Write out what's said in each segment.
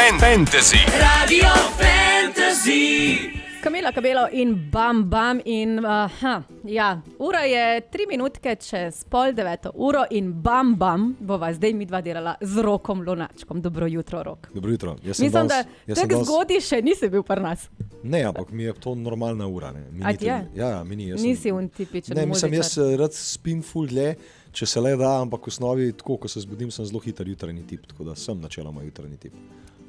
Fantasy. Radio Fantasy. Kamila Kabelo in Bam Bam in ura je 3 minutke čez 8:30 in Bam Bam bova zdaj midva delala z Rokom Lunačkom. Dobro jutro, Rok. Dobro jutro. Mislim, da tako zgodaj še nisi bil pri nas. Ne, ampak mi je to normalna ura. A ti je? Ja, mi ni. Nisi un tipičen muzičar. Ne, mislim, muzičar. jaz rad spim ful dlje, če se le da, ampak v osnovi, tako, ko se zbudim, sem zelo hiter jutranji tip, tako da sem načeloma jutranji tip.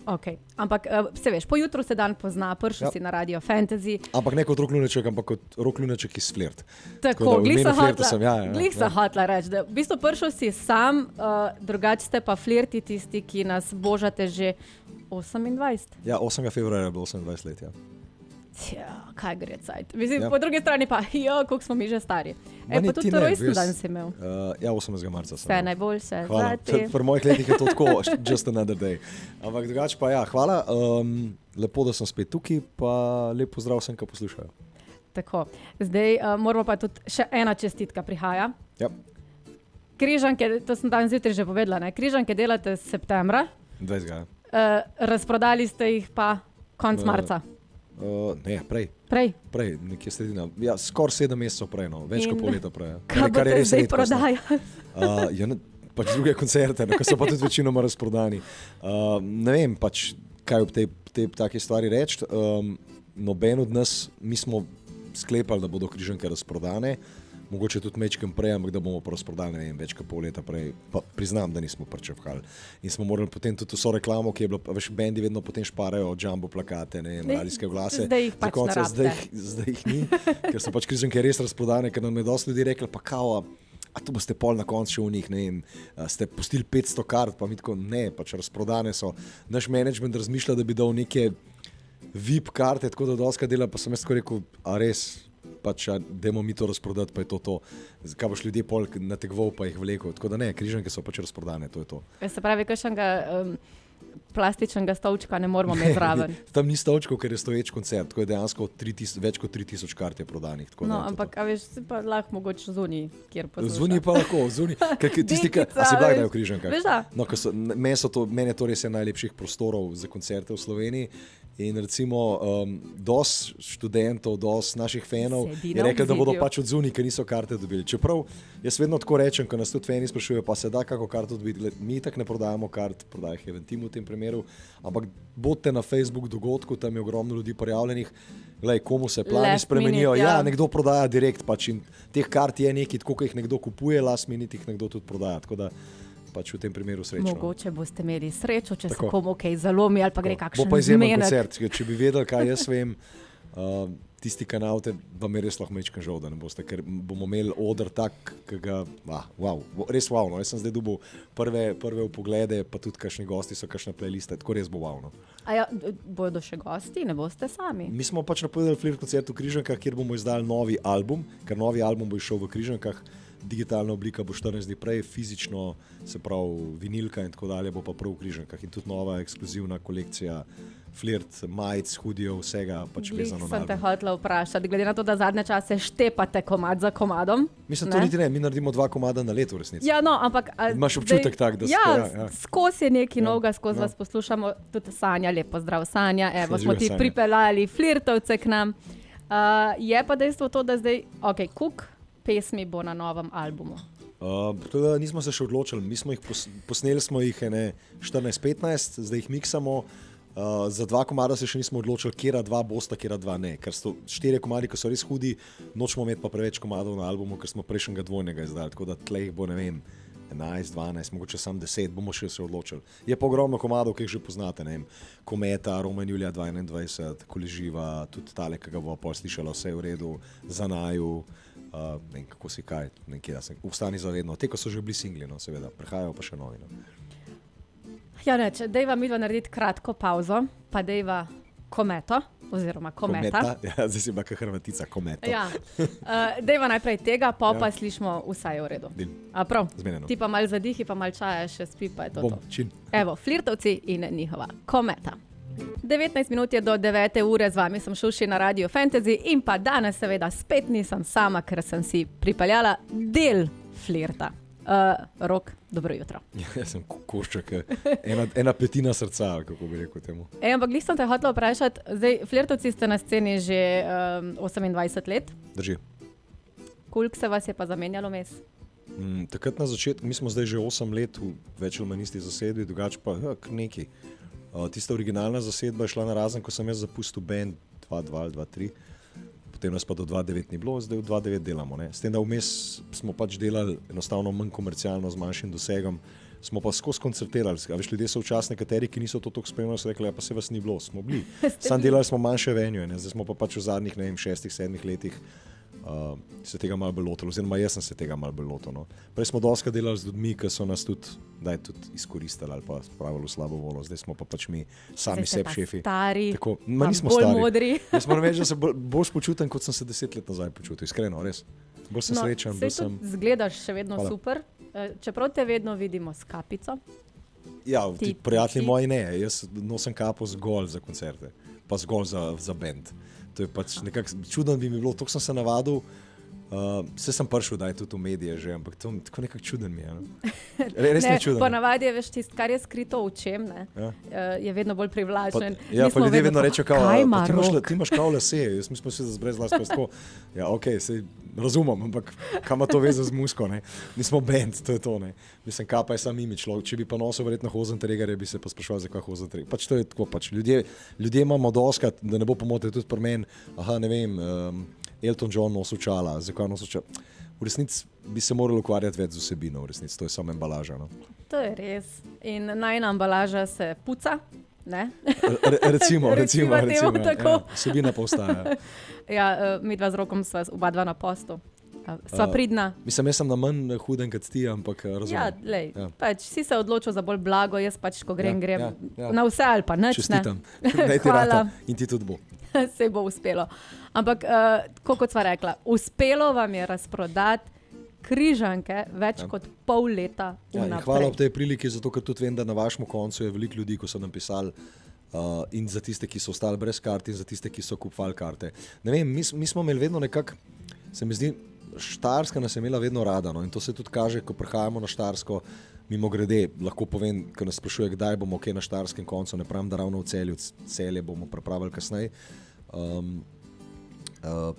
Okay. Ampak se veš, po jutru se dan pozna, prišel si na Radio Fantasy. Ampak ne kot Rok Lunaček, ampak kot Rok Lunaček iz Flirt. Tako, glih sem hotla reči, da v bistvu prišel si sam, drugače ste pa Flirti tisti, ki nas božate že 28. Ja, 8. februarja je bilo 28 let, ja. Tja, kaj gre cajt. Mislim, po drugi strani pa, koliko smo mi že stari. Pa tudi rojsten dan si imel. Ja, 18. marca sem. Vse najboljše. Hvala. Pri mojih letih je to tako, just another day. Ampak drugače pa ja, hvala. Lepo, da sem spet tukaj, pa lep pozdrav vsem, ki poslušajo. Tako, zdaj moramo pa tudi še ena čestitka prihaja. Ja. Križanke, to sem danes zjutraj že povedala, ne? Križanke delate septembra. 20. Razprodali ste jih pa konc marca. Ne, prej. Prej, nekje sredina. Ja, skoraj 7 mesecev prej, no. Več kot pol leta prej. Kaj boste zdaj prodajali? Pač druge koncerte, ko so pa tudi večinoma razprodani. Ne vem, pač, kaj ob tej taki stvari reči. Noben od nas, mi smo sklepali, da bodo križanke razprodane. Mogoče tudi mečkem prej, ampak da bomo pa razprodali, ne vem, več kot pol leta prej. Pa priznam, da nismo pričakali. In smo morali potem tudi vso reklamo, ki je bila, veš, bendi vedno potem šparajo jumbo plakate, ne vem, radijske oglase. Zdaj jih pač ne rabite. Zdaj jih ni, ker so pač križanke res razprodane, ker nam je dosti ljudi rekli, pa kao, a to boste pol na koncu še v njih, ne vem, ste pustili 500 kart, pa mi tako, ne, pač razprodane so. Naš management razmišlja, da bi dal neke VIP karte, tako da doska dela, pa sem jaz tako rekel, a res, pač, dajmo mi to razprodati, pa je to. Kaj boš ljudje pol nategoval, pa jih vlekel. Tako da ne, križanke so pač razprodane, to je to. Se pravi, kakšnega plastičnega stolčka ne moramo imeti zraven. Tam ni stolčkov, ker je stoječ koncert, tako je dejansko več kot 3000 kart je prodanih. No, ampak, a veš, si pa lahko mogoče zunaj, kjer poslušaš. Zunaj pa lahko, zunaj. Tisti, a si blagdajo v križankah? Veš da? No, meni je to res najlepših prostorov za koncerte v Sloveniji. In recimo, dosti študentov, dosti naših fanov je rekel, da bodo pač od zunaj, ker niso karte dobili. Čeprav jaz vedno tako rečem, ko nas tudi fani sprašujejo, pa se da kako karto dobiti. Mi tak ne prodajamo kart, prodaja jih Eventim v tem primeru, ampak bodite na Facebook dogodku, tam je ogromno ljudi prijavljenih. Glej, komu se plani spremenijo. Ja, nekdo prodaja direkt, pač in teh kart je nekaj, tako ko jih nekdo kupuje, last minute jih nekdo tudi prodaja. Tako da pač v tem primeru srečno. Mogoče boste imeli srečo, če se komu kaj zalomi ali pa gre kakšen zmenek. Bo pa izjemen koncert, če bi vedeli, kaj jaz vem, tisti kanal te vam je res lahko mečkan žal, da ne boste, ker bomo imeli oder tak, ki ga, res wow, no. Jaz sem zdaj dobil prve vpoglede, pa tudi kakšni gosti so kakšne playliste, tako res bo wow, no. A ja, bodo še gosti, ne boste sami? Mi smo pač napovedali Flirt koncert v Križankah, kjer bomo izdali novi album, ker novi album bo išel v Križankah. Digitalna oblika bo 14 dni prej, fizično, se pravi vinilka in tako dalje, bo pa prav v Križankah. In tudi nova ekskluzivna kolekcija Flirt, majic, hoodijev, vsega pač vezano na album. Sem te hotela vprašati, glede na to, da zadnje čase štepate komad za komadom. Mislim, to niti ne, mi naredimo 2 komada na leto v resnici. Ja, no, ampak imaš občutek tak, da skozi je nekaj novega, skozi vas poslušamo, tudi Sanja, lepo zdrav Sanja, evo, smo ti pripeljali Flirtovce k nam. Je pa dejstvo to, da zdaj, koliko pesmi bo na novem albumu? Nismo se še odločili, mi smo jih posneli smo jih 14-15, zdaj jih miksamo. Za 2 komada se še nismo odločili, kjera 2 bosta, kjera 2 ne. Ker so 4 komadi, ki so res hudi, nočemo imeti pa preveč komadov na albumu, ker smo prejšnjega dvojnega izdali, tako da tle jih bo, ne vem, 11, 12, mogoče sam 10, bomo še se odločili. Je pa ogromno komadov, ki jih že poznate, ne vem, Kometa, Roman Julija 2021, Koleživa, tudi tale, ki ga bo pol slišala, Vse je v redu, Za naju, ne vem, kako si kaj, nekje da se Vstani zavedno. Te, ko so že bili singli, no, seveda, prihajajo pa še novi, no. Ja, neč, dejva midva narediti kratko pauzo, pa dejva Kometo, oziroma Kometa. Ja, zdaj si bila ka Hrvatica, Kometo. Ja, dejva najprej tega, pa slišimo Vse je v redu. A prav, zmenjeno. Ti pa mal zadihi, pa mal čaja še spi, pa je to. Bom, čin. Evo, Flirtovci in njihova Kometa. 19 minut je do 9. ure, z vami sem Šuši na Radio Fantasy in pa danes seveda spet nisem sama, ker sem si pripeljala del Flirta. Rok, dobro jutro. Jaz sem košček, ena petina srca, kako bi rekel temu. Ampak glih sem te hotela vprašati, zdaj flirtovci ste na sceni že 28 let. Drži. Koliko se vas je pa zamenjalo vmes? Takrat na začetku, mi smo zdaj že 8 let v več ali manj isti zasedbi, drugače pa neki. Tista originalna zasedba je šla na razen, ko sem jaz zapustil band 2.2 ali 2.3. Potem nas pa do 2.9 ni bilo, zdaj v 2.9 delamo. Ne? S tem, da vmes smo pač delali enostavno manj komercialno z manjšim dosegom, smo pa skozi koncertirali. Veš, ljudje so včasih nekateri, ki niso to toliko spremljali, so rekli, pa se vas ni bilo, smo bili. Sam delali smo manjše venue, ne? Zdaj smo pa pač v zadnjih 6-7 letih se tega malo bolj lotili, oziroma jaz sem se tega malo bolj lotil. No. Prej smo doskrat delali z ljudmi, ki so nas tudi izkoristili ali pa spravili v slabo voljo, zdaj smo pa pač mi sami sebi šefi. Stari, tako, nismo bolj stari. Modri. Jaz moram reči, da se bolj počutim, kot sem se 10 let nazaj počutil, iskreno, res. Bolj sem srečen. Zgledaš še vedno Hvala. super, čeprav te vedno vidimo s kapico. Ja, ti prijatelji moji ne, jaz nosim kapo zgolj za koncerte, pa zgolj za band. To je pač nekako čudno bi mi bilo, toliko sem se navadil, vse sem prišel, da je tudi v medije že, ampak to tako nekako čuden mi je. No? Res ne čuden. Ponavadi je veš tisto, kar je skrito v očem, je vedno bolj privlačen. Pa ljudje vedno rečejo, kaj ima ti imaš kao lase, jaz mislim, da se brez las tako. Ja, ok, sej razumem, ampak kaj ima to veze z musko, ne? Nismo band, to je to, ne? Mislim, kapa je sam imič, če bi pa nosil verjetno Hosenträgerje, bi se pa spraševal, zakaj Hosenträger. Pač to je tako, pač ljudje imamo doskrat, da ne bo pomote tudi pri meni, ne vem, Elton John nosil čala, zakaj nosil čala. V resnici bi se morali ukvarjati več z vsebino, v resnici, to je samo embalaža. No? To je res. In najna embalaža se puca, ne? Recimo, tako. Vsebina pa ostaja. Ja, mi dva z Rokom sva oba dva na postu. Sva pridna. Mislim, jaz sem na manj huden kot ti, ampak razumem. Ja, lej, pač si se odločil za bolj blago, jaz pač, ko grem na vse ali pa nič. Čestitam. Naj ti rata in ti tudi bo. Se bo uspelo. Ampak, kot sva rekla, uspelo vam je razprodati Križanke več kot pol leta vnaprej. Hvala ob tej priliki, zato ker tudi vem, da na vašem koncu je veliko ljudi, ko so nam pisali in za tiste, ki so ostali brez karte in za tiste, ki so kupovali karte. Ne vem, mi smo imeli vedno nekako, se mi zdi, Štajerska nas je imela vedno rada, no, in to se tudi kaže, ko prihajamo na Štajersko. Mimo grede, lahko povem, ko nas sprašuje, kdaj bomo na štajerskem koncu, ne pravim, da ravno v Celju, Celje bomo pripravili kasneje.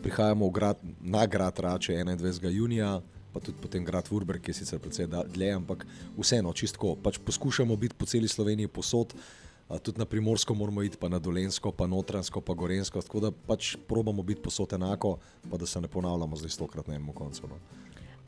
Prihajamo na grad Rače 21. junija, pa tudi potem grad Vurberg, ki je sicer precej dlje, ampak vseeno, čistko, pač poskušamo biti po celi Sloveniji posod, tudi na Primorsko moramo iti, pa na Dolenjsko, pa Notranjsko, pa Gorenjsko, tako da pač probamo biti posod enako, pa da se ne ponavljamo zdaj 100krat na enem koncu. No.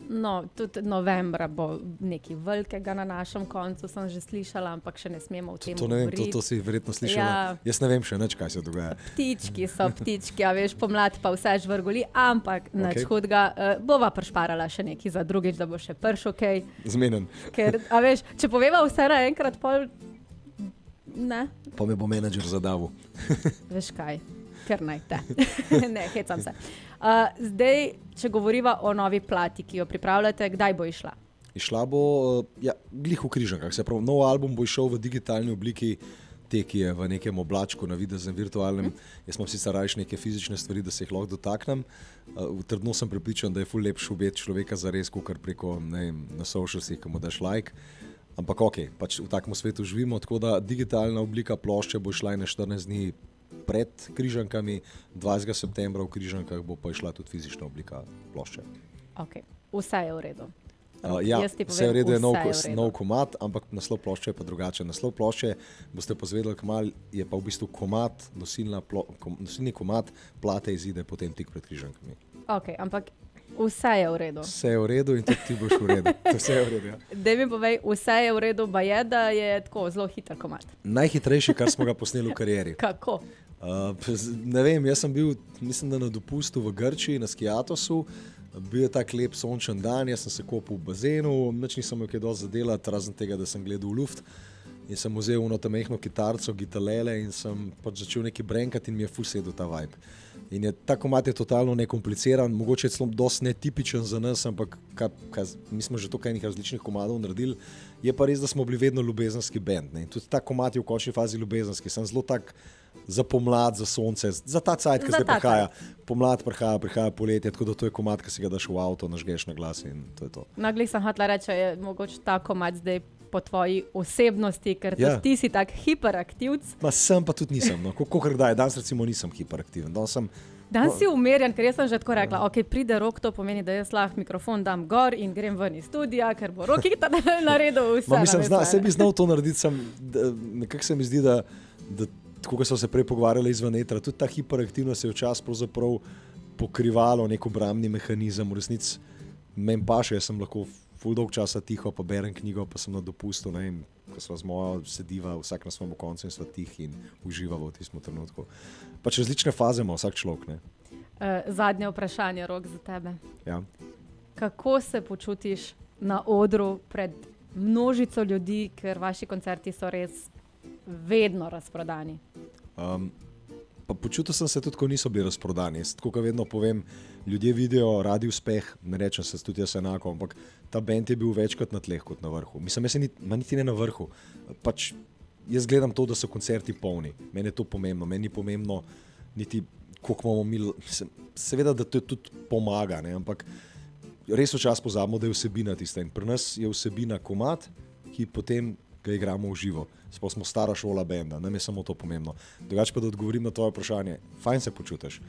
No, tudi novembra bo nekaj velikega na našem koncu, sem že slišala, ampak še ne smemo o tem govoriti. To si verjetno slišala. Ja. Jaz ne vem še nič, kaj se dogaja. Ptički so ptički, a veš, pomlad pa vse žvrgoli, ampak nič hudega. Bova prišparala še nekaj za drugič, da bo še pršo kaj. Zmenen. Ker, a veš, če poveva vse naenkrat, pol... Ne. Pa me bo menedžer zadavil. Veš kaj, ker naj te. Ne, hecam se. Zdaj, če govoriva o novi plati, ki jo pripravljate, kdaj bo išla? Išla bo, glih v Križankah, se pravi, nov album bo išel v digitalni obliki, te, ki je v nekem oblačku, navideznem, virtualnem. Jaz imam sicer raje neke fizične stvari, da se jih lahko dotaknem. Trdno sem prepričan, da je ful lepše ubiti človeka zares, kakor preko, ne vem, na socialsih, ko mu daš like. Ampak ok, pač v takem svetu živimo, tako da digitalna oblika plošče bo išla na 14 dni pred Križankami, 20. septembra v Križankah bo pa išla tudi fizična oblika plošče. Ok, vse je v redu. Ja, vse je v redu, je nov komad, ampak naslov plošče je pa drugačen. Naslov plošče, boste pozvedali kmalu, je pa v bistvu komad, nosilni komad, plate izide potem tik pred Križankami. Ok, ampak vse je v redu. Vse je v redu in tudi ti boš v redu. Vse je v redu, ja. Daj mi povej, vse je v redu, pa je, da je tako zelo hiter komad. Najhitrejši, kar smo ga posneli v karieri. Kako? Ne vem, jaz sem bil, mislim, da na dopustu v Grčiji, na Skiatosu. Bil je tak lep sončen dan, jaz sem se kopal v bazenu, nič nisem imel kaj dosti za delati, razen tega, da sem gledal v luft. in sem vzel eno tam mehno kitarco, gitalele in sem pač začel neki brenkati in mi je ful sedel ta vibe. In ta komad je totalno nekompliciran, mogoče je celo dosti netipičen za nas, ampak mi smo že toliko enih različnih komadov naredili. Je pa res, da smo bili vedno ljubezenski band. Ne? In tudi ta komad je v končni fazi ljubezenski. Sem zelo tak za pomlad, za sonce, za ta cajt, ki zdaj prihaja. Pomlad prihaja poletje, tako da to je komad, ki si ga daš v avto, nažgeš na glas in to je to. Nagli sem hotela reči, je mogoče ta komad zdaj po tvoji osebnosti, ker ti si tak hiperaktivc. Sem pa tudi nisem, no. Kolikor kdaj, danes recimo nisem hiperaktiven. Danes si umirjen, ker jaz sem že tako rekla, ok, pride Rok, to pomeni, da jaz lahko mikrofon dam gor in grem ven iz studia, ker bo Rok naredil vse. Se bi znal to narediti, nekako se mi zdi, da tako kot smo se prej pogovarjali izven etra, tudi ta hiperaktivnost je včasih pravzaprav pokrivalo nek obrambni mehanizem. V resnici meni paše, jaz sem lahko ful dolg časa tiho, pa berem knjigo, pa sem na dopustu, ne vem, ko sva z mojo sediva, vsak na svojem koncu in sva tihi in uživava v tistem trenutku. Pač različne faze ima vsak človek, ne. Zadnje vprašanje, Rok, za tebe. Ja. Kako se počutiš na odru pred množico ljudi, ker vaši koncerti so res vedno razprodani? Pa počutil sem se tudi, ko niso bili razprodani. Tako kot vedno povem, ljudje vidijo radi uspeh, ne rečem se tudi jaz enako, ampak ta band je bil večkrat na tleh kot na vrhu. Mislim, jaz niti ne na vrhu. Pač jaz gledam to, da so koncerti polni. Meni je to pomembno. Meni ni pomembno niti, koliko imamo mi. Seveda, da to tudi pomaga, ne? Ampak res včasih pozabimo, da je vsebina tista. In pri nas je vsebina komad, ki potem ga igramo v živo. Sploh smo stara šola benda, nam je samo to pomembno. Drugače pa, da odgovorim na tvoje vprašanje, fajn se počutiš.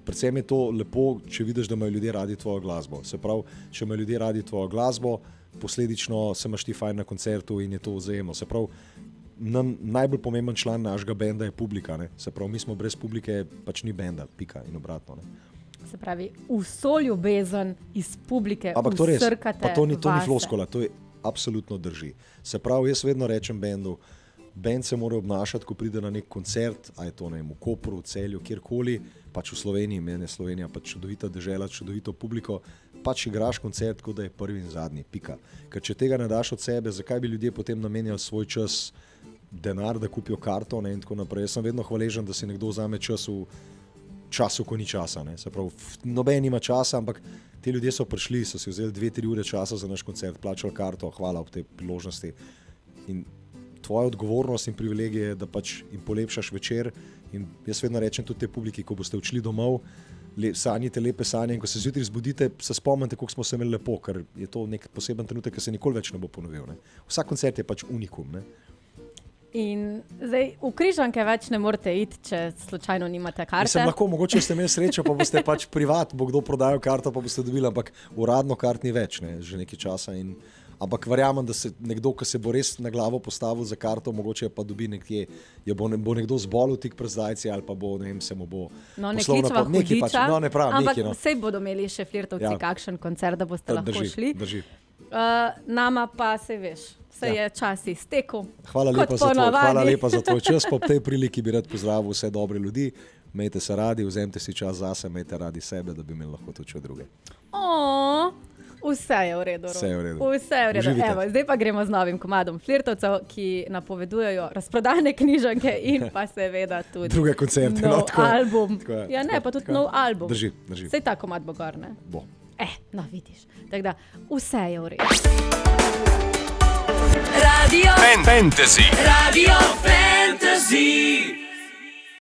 Predvsem je to lepo, če vidiš, da imajo ljudje radi tvojo glasbo. Se pravi, če imajo ljudje radi tvojo glasbo, posledično se imaš ti fajn na koncertu in je to vzajemno. Se pravi, najbolj pomemben član našega benda je publika. Ne? Se pravi, mi smo brez publike, pač ni benda, pika in obratno. Ne? Se pravi, vso ljubezen iz publike vsrkate pa to ni floskola, to je absolutno drži. Se pravi, jaz vedno rečem bendu, bend se mora obnašati, ko pride na nek koncert, a je to v Kopru, v Celju, kjerkoli, pač v Sloveniji, meni je Slovenija pač čudovita dežela, čudovito publiko, pač igraš koncert, kot da je prvi in zadnji, pika. Ker če tega ne daš od sebe, zakaj bi ljudje potem namenjali svoj čas, denar, da kupijo karto, ne, in tako naprej. Jaz sem vedno hvaležen, da si nekdo vzame čas v času, ko ni časa. Ne. Se pravi, noben ima časa, ampak ti ljudje so prišli, so si vzeli 2-3 ure časa za naš koncert, plačali karto, hvala ob tej priložnosti. In tvoja odgovornost in privilegij je, da pač jim polepšaš večer. In jaz vedno rečem tudi tej publiki, ko boste odšli domov, sanjite lepe sanje in ko se zjutraj zbudite, se spomnite, koliko smo se imeli lepo, ker je to nek poseben trenutek, ki se nikoli več ne bo ponovil. Ne. Vsak koncert je pač unikum. Ne. In zdaj v Križanke več ne morete iti, če slučajno nimate karte. Mislim, lahko, mogoče ste imeli srečo, pa boste pač privat, bo kdo prodajal karto, pa boste dobili, ampak uradno kart ni več, ne, že nekaj časa. Ampak verjamem, da se nekdo, ki se bo res na glavo postavil za karto, mogoče pa dobi nekje, bo nekdo zbolel tik pred zdajci ali pa bo, ne vem, se mu bo poslovna hudiča, pač, ampak neki, sej bodo imeli še flirtovci kakšen koncert, da boste lahko šli. Drži. Nama pa se veš, je čas iztekel. Hvala lepa za tvoj čas, pa ob tej priliki bi rad pozdravil vse dobre ljudi. Imejte se radi, vzemite si čas zase, imejte radi sebe, da bi imeli lahko tudi druge. Vse je v redu. Vse je v redu. Evo, zdaj pa gremo z novim komadom flirtovcev, ki napovedujejo razprodane knjižanke in pa seveda tudi druge koncerte. Nov album. Ja, ne, pa tudi nov album. Drži. Sej ta komad bo gor, ne? Bo. No vidiš. Tako da, vse je v redu. Radio Fantasy.